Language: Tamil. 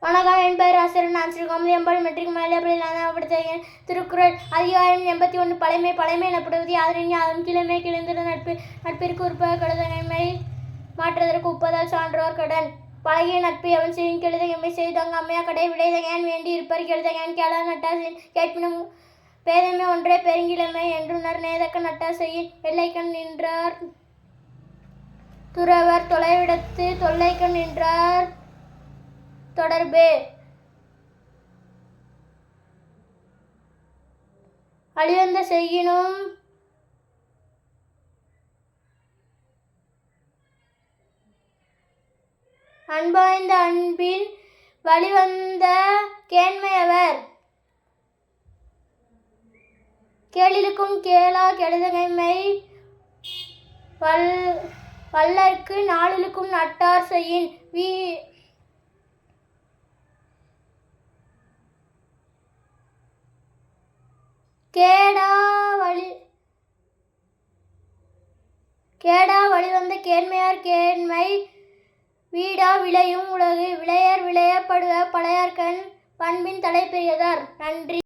வணக்கம், என் பெயர் ஆசிரியர் நான்சி கோமதியம்பாள். மெட்ரிக் மலையாளப்பள்ளியில் திருக்குறள் அதிகாரம் 81. பழைமை பழைமை எனப்படுவது யாதெனின் யாதும் கிழமை கிழிந்திருந்த நட்பு நட்பிற்கு உற்ப கெடுதகைமை மாற்றுவதற்கு உப்பதால் சான்றோர் கடன். பழகிய நட்பு எவன் செய்யும் கெடுதகைமை செய்தங்க அம்மையா கடை விடைதகையான் வேண்டி இருப்பர் கெடுதகையான் கேளா நட்டார் கேட்பினும் பேதமை ஒன்றே பெருங்கிழமை என்றுணர் நேதக்க நட்டார் செய்யின் எல்லைக்கண் நின்றார் துறவர் தொலைவிடத்து தொல்லைக்கண் நின்றார் தொடர்பு. அழிவந்த செய்யினும் அன்பாய்ந்த அன்பின் வழிவந்த கேண்மையவர் கேளிலுக்கும் கேளா கெடுதகைமை வல்லர்க்கு நாளிலுக்கும் நட்டார் செய்யின் கேடா வழிவந்த கேண்மையார் கேண்மை வீடா விளையும் உலகு விளையர் விளையப்படுக பழையார்கண் பண்பின் தலை பெரியதார். நன்றி.